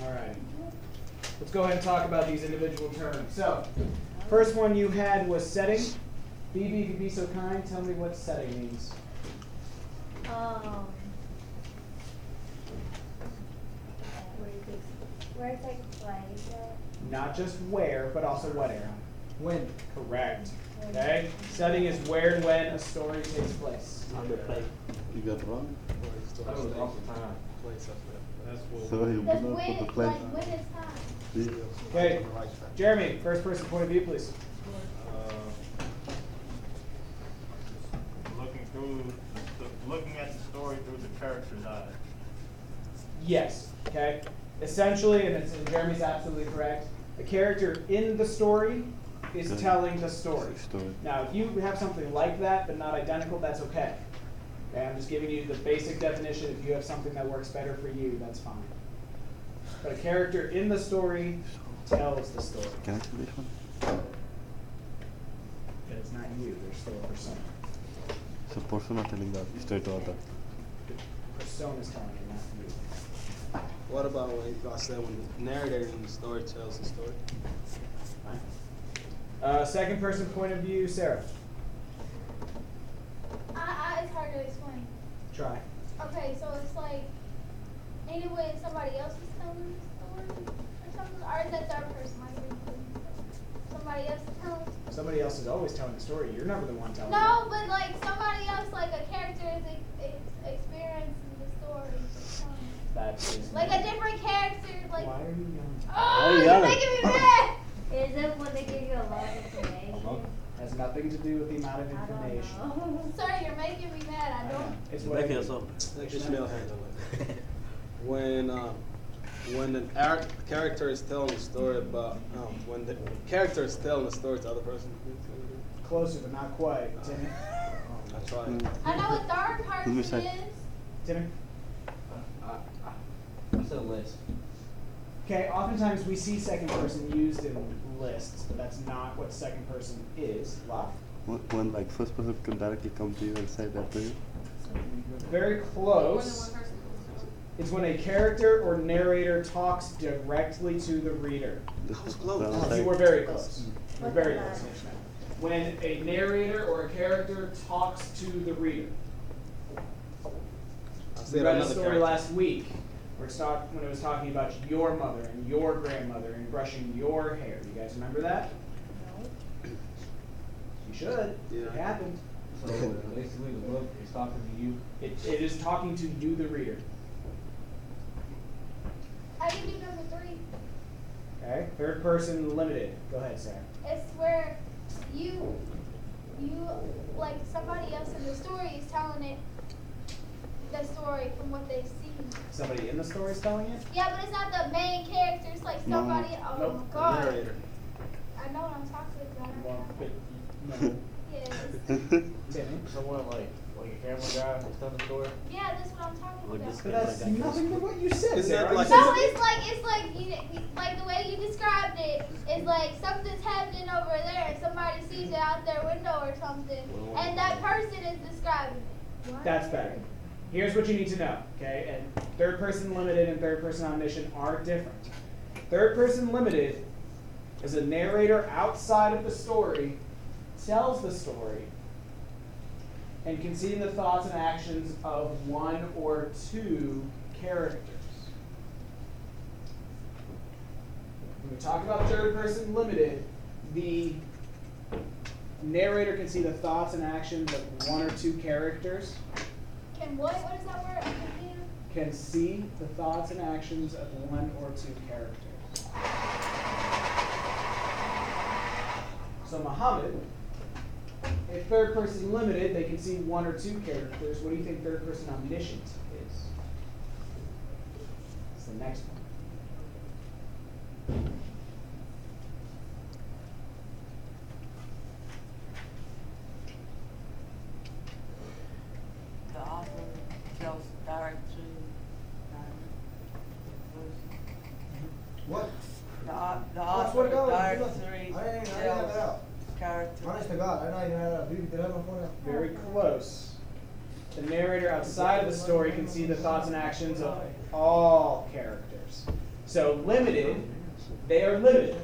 All right. Let's go ahead and talk about these individual terms. So, first one you had was setting. Phoebe, if you'd be so kind, tell me what setting means. Where it takes place. Not just where, but also what, Aaron? When. Correct. Okay? Setting is where and when a story takes place. On the play. You got wrong? That was off the time. That's what. So you That's belong when, for the play. like, when it's time. Okay. Jeremy, first person point of view, please. Looking at the story through the character's eyes. Yes. Okay? Essentially, and Jeremy's absolutely correct, the character in the story is telling the story. Now, if you have something like that, but not identical, that's okay. Okay, I'm just giving you the basic definition. If you have something that works better for you, that's fine. But a character in the story tells the story. Can I see this one? But it's not you, there's still a persona. So persona telling the story to other. The persona is telling it, not you. What about when I said when the narrator in the story tells the story? Fine. Second person point of view, Sarah. It's hard to explain. Try. Okay, so it's like, anyway, somebody else is telling the story or something? Or is that third person? Somebody else is telling? Somebody else is always telling the story. You're never the one telling No, but like somebody else, like a character is experiencing the story. That is Like a different character, like. Why are you yelling? Oh, you you're yelling? making me mad! Is it when they give you a lot of information? Has nothing to do with the amount of I don't information. know. Sorry, you're making me mad. I don't. It's Back what to yourself. Like Ishmael handle it. When the character is telling a story about when the character is telling a story to the other person. Closer, but not quite. Timmy. I tried. I know what third person me say. is. Timmy. I said list. Okay, oftentimes we see second person used in lists, but that's not what second person is. Locke? When like first person can directly come to you and say that to you. Very close. It's when a character or narrator talks directly to the reader. That was close. You were very close. You were What's very that? close. Ishmael. When a narrator or a character talks to the reader. I We said read a another story character. last week where when it was talking about your mother and your grandmother and brushing your hair. You guys remember that? You should. Yeah. It happened. So basically the book is talking to you. It is talking to you, the reader. I can do number 3. Okay. Third person limited. Go ahead, Sarah. It's where you like somebody else in the story is telling it the story from what they've seen. Somebody in the story is telling it? Yeah, but it's not the main character. It's like No. somebody. Oh Nope. my The god! narrator. I know what I'm talking about. Well, but no. Yes. Timmy. Someone like a camera guy who's telling the story. Yeah, that's what I'm talking Like about. this But that's nothing but what you said, Isn't that Sarah. like- You said No, something- it's like like the way you described it is like something's happening over there and somebody sees it out their window or something, and that person is describing it. That's better. Here's what you need to know, okay? And third person limited and third person omniscient are different. Third person limited is a narrator outside of the story tells the story and can see the thoughts and actions of one or two characters. When we talk about third person limited, the narrator can see the thoughts and actions of one or two characters, Can what? What is that word? I can't hear. can see the thoughts and actions of one or two characters. So Muhammad, if third person limited, they can see one or two characters. What do you think third person omniscient is? It's the next one. The author tells directly. What? The I swear to author God, directly I ain't have tells that out. character. Honest to God, I don't even have that. Did I have my phone out? Very close. The narrator outside of the story can see the thoughts and actions of all characters. So limited, they are limited.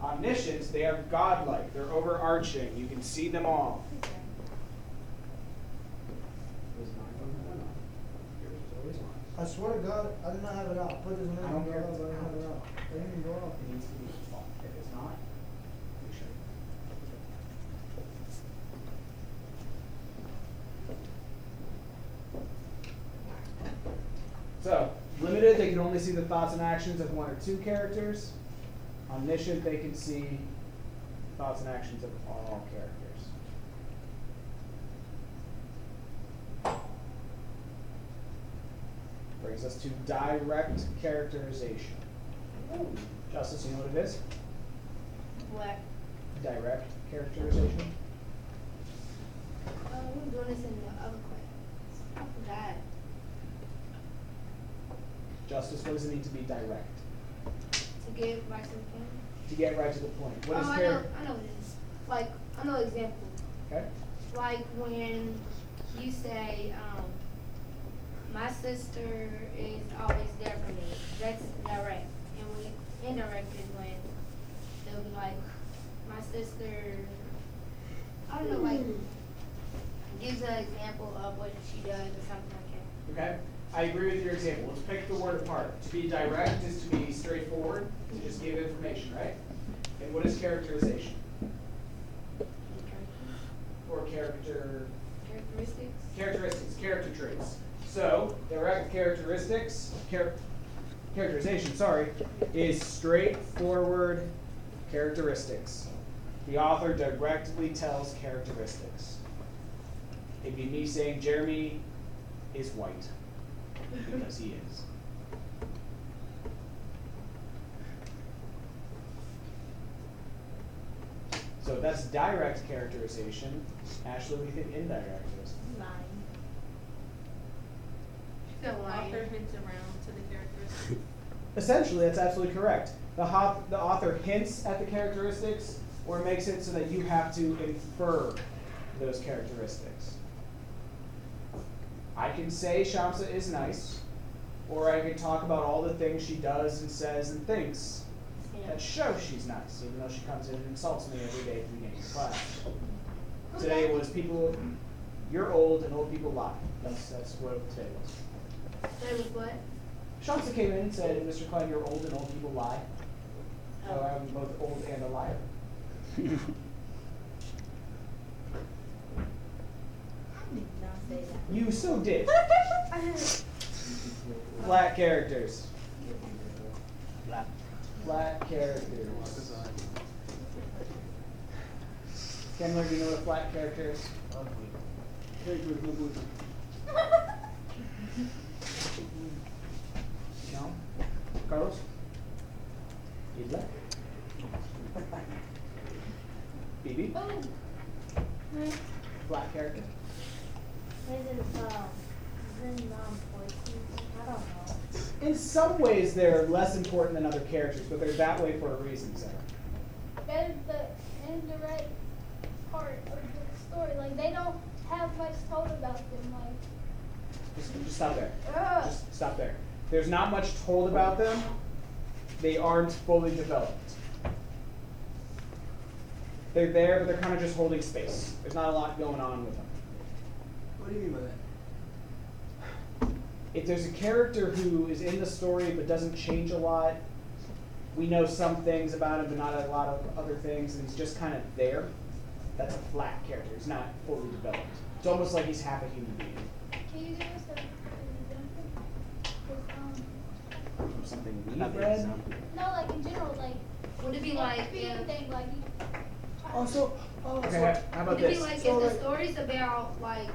Omniscient, they are godlike. They're overarching. You can see them all. I swear to God, I did not have it out. Put this in there. I don't care. I didn't have it out. It didn't even go off. It needs to be off. If it's not, make sure. So, limited, they can only see the thoughts and actions of one or two characters. Omniscient, they can see thoughts and actions of all characters. Brings us to direct characterization. Justice, you know what it is? What? Direct characterization. We were doing this in the other class. I forgot. Justice, what does it mean to be direct? To get right to the point. To get right to the point. What is I know what it is. Like, I know an example. Okay. Like when you say, my sister is always there for me. That's direct. And when indirect is when they'll be like, my sister, I don't know, like, gives an example of what she does or something like that. Okay. I agree with your example. Let's pick the word apart. To be direct is to be straightforward, to just give information, right? And what is characterization? Or character? Characteristics. Characteristics, character traits. So, direct characteristics, characterization, sorry, is straightforward characteristics. The author directly tells characteristics. It'd be me saying Jeremy is white, because he is. So that's direct characterization. Ashley, what do you think indirect is? Lying. The author hints around to the characteristics. Essentially, that's absolutely correct. The author hints at the characteristics, or makes it so that you have to infer those characteristics. I can say Shamsa is nice, or I can talk about all the things she does and says and thinks that show she's nice, even though she comes in and insults me every day at the beginning of class. Today was people, you're old and old people lie. That's what today was. That was what? Shamsa came in and said, Mr. Klein, you're old and old people lie. So I'm both old and a liar. I did not say that. You so did. Flat characters. Flat characters. Kendler, do you know what a flat character is? Very good, no good. No? Carlos? Isla? Bibi? Oh. Flat character? Is it non-important? I don't know. In some ways, they're less important than other characters, but they're that way for a reason, Sarah. That is the indirect part of the story. Like, they don't have much told about them. Like, Just stop there. Just stop there. There's not much told about them. They aren't fully developed. They're there, but they're kind of just holding space. There's not a lot going on with them. What do you mean by that? If there's a character who is in the story but doesn't change a lot, we know some things about him but not a lot of other things, and he's just kind of there, that's a flat character. He's not fully developed. It's almost like he's half a human being. can you give us an example? 'Cause, Something we Not the read. example. no, like in general, like, Would it be like anything, like, Okay, how about would it be this? like So, if like- the story's about like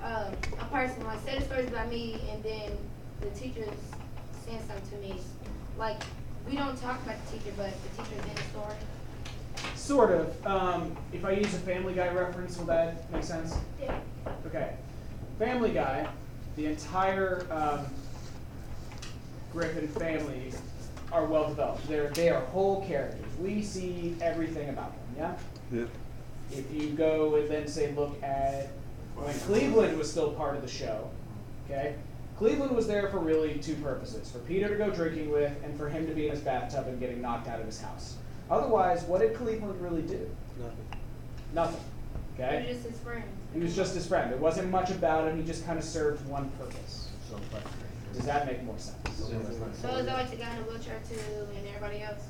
a person, like say the story's about me and then the teacher's saying something to me, like we don't talk about the teacher but the teacher's in the story. Sort of. If I use a Family Guy reference, will that make sense? yeah. Okay. Family Guy, the entire Griffin family are well developed. They are whole characters. We see everything about them, yeah? Yeah. If you go and then say look at when Cleveland was still part of the show, okay? Cleveland was there for really two purposes: for Peter to go drinking with, and for him to be in his bathtub and getting knocked out of his house. Otherwise, what did Cleveland really do? Nothing. He Okay? was just his friend. He was just his friend. There wasn't much about him. He just kind of served one purpose. Does that make more sense? So is that like the guy in the wheelchair too, and everybody else?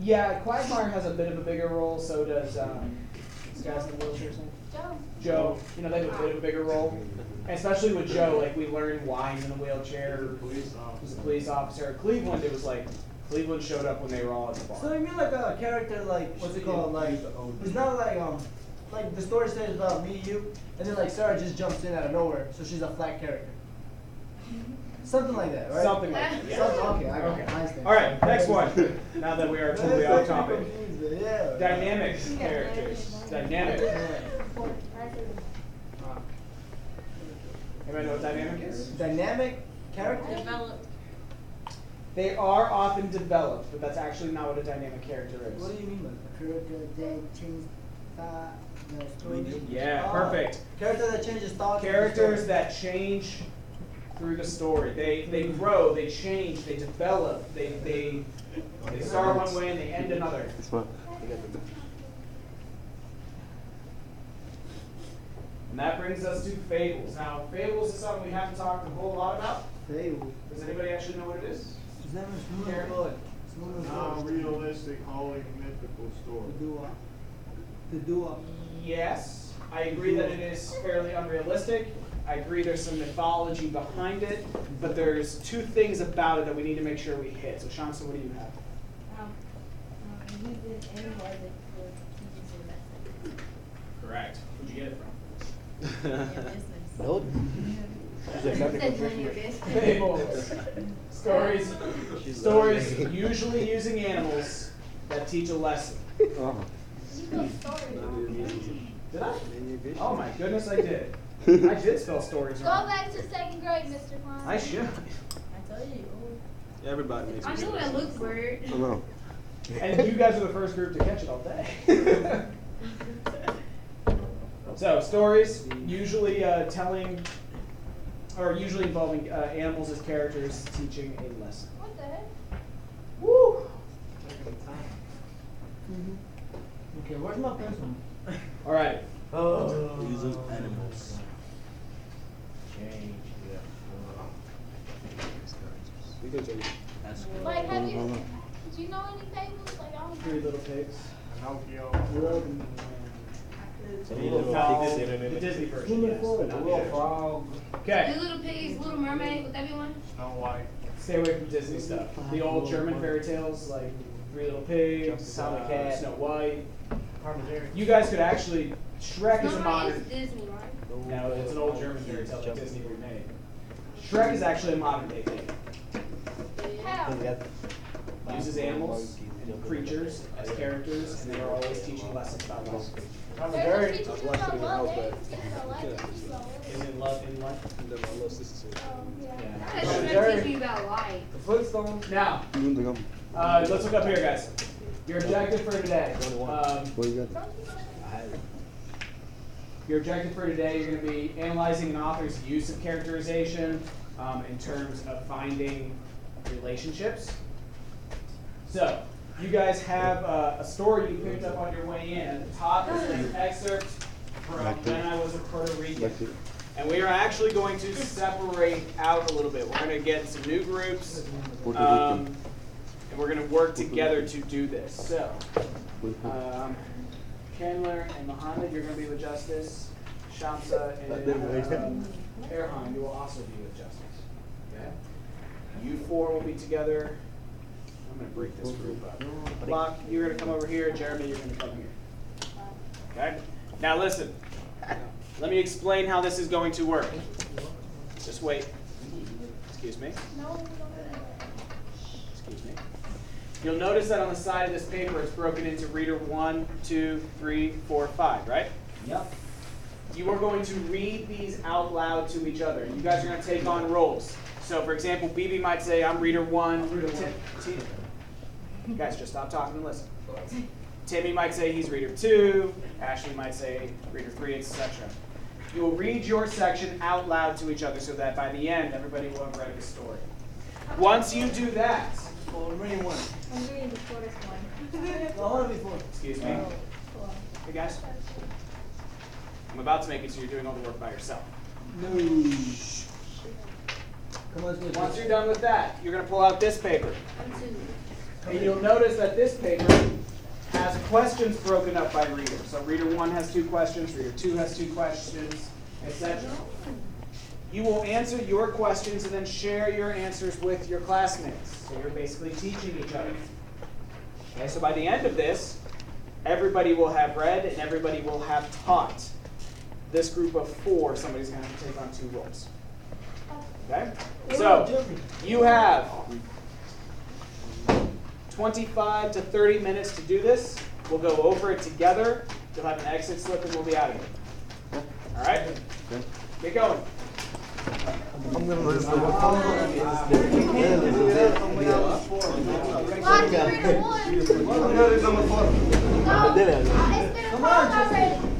Yeah, Quagmire has a bit of a bigger role. So does this guy's in the wheelchair's name? Joe. Joe. You know, they have a bit of a bigger role. And especially with Joe, like we learn why he's in the wheelchair. He's a police officer. Cleveland, it was like Cleveland showed up when they were all at the bar. So you mean like a character like what's it called? Like it's not like the story says about me, you, and then like Sarah just jumps in out of nowhere, so she's a flat character. Something like that, right? Something like that. Yeah. Okay, I got it. I understand. All right, next one. Now that we are totally off topic. Yeah. Dynamic characters. Dynamic. Anybody know what dynamic is? Dynamic character. Develop. They are often developed, but that's actually not what a dynamic character is. What do you mean by that? Character that changes thought, the story. Yeah, Oh, perfect. Character that changes thought. Characters that change through the story. They grow, they change, they develop, they start one way and they end another. This one. And that brings us to fables. Now, fables is something we haven't talked a whole lot about. Fable. Does anybody actually know what it is? It's never smooth Karen? and good. Smooth and good. Non-realistic, wholly mythical story. The do-up. Yes, I agree that it is fairly unrealistic. I agree there's some mythology behind it, but there's two things about it that we need to make sure we hit. So, Shamsa, what do you have? Uses animals for teaching a lesson. Correct. Where'd you get it from? Nope. Said none of your business. Fables. Stories usually using animals that teach a lesson. Oh. Did I? Oh my goodness, I did. I did spell stories Go wrong. back to second grade, Mr. Klein. I should. I told you. Everybody makes I knew that looked weird. I know. And you guys are the first group to catch it all day. So, stories usually usually involving animals as characters teaching a lesson. What the heck? Woo! Okay, where's my pencil? All right. Using animals. We can change. Like, have you, do you know any fables? Like, I don't Three Little Pigs. Pinocchio. No, the Disney version, yes, but not the original. The Okay, Little Pigs, Little Mermaid, would that be one? Snow White. stay away from Disney stuff. The old German fairy tales like Three Little Pigs, Snow White. You guys could actually, Shrek is a Snow White modern. is Disney, right? No, it's an old German fairy tale that Disney remade. Shrek is actually a modern day thing. How? Uses animals and creatures as characters, and they are always teaching lessons about love. They're just teaching you watched about it in the love. house, They but- ain't teaching about life. They teach about Is love. it love in life? And then my little sister said. Oh, yeah. Yeah. I thought Shrek teach me about life. Flintstones. Now, let's look up here, guys. Your objective for today. What you got? Your objective for today, you're going to be analyzing an author's use of characterization in terms of finding relationships. So, you guys have a story you picked up on your way in. At the top is an excerpt from When I Was a Puerto Rican. And we are actually going to separate out a little bit. We're going to get some new groups, and we're going to work together to do this. So, Chandler and Mohammed, you're going to be with Justice. Shamsa and Erhan, you will also be with Justice. Okay? You four will be together. I'm going to break this group up. Locke, you're going to come over here. Jeremy, you're going to come here. Okay? Now listen. Let me explain how this is going to work. Just wait. Excuse me. No, Excuse me. You'll notice that on the side of this paper it's broken into reader 1, 2, 3, 4, 5, right? Yep. You are going to read these out loud to each other. You guys are going to take on roles. So, for example, BB might say, I'm reader 1. Guys, just stop talking and listen. Timmy might say he's reader 2. Ashley might say reader 3, etc. You will read your section out loud to each other so that by the end, everybody will have read the story. Once you do that, I'm reading one. I'm reading the shortest one. I want to be four. excuse me. Hey guys, I'm about to make it so you're doing all the work by yourself. No. Come on, let's go. Once you're done with that, you're going to pull out this paper. I'm two. And you'll notice that this paper has questions broken up by reader. So reader 1 has 2 questions, reader 2 has 2 questions, etc. You will answer your questions and then share your answers with your classmates. So you're basically teaching each other. Okay, so by the end of this, everybody will have read and everybody will have taught. This group of 4, somebody's going to have to take on 2 roles. Okay? So you have 25 to 30 minutes to do this. We'll go over it together. You'll have an exit slip and we'll be out of here. All right? Get going. I'm gonna lose the Well, I can read one. No, it's been a Come on, already.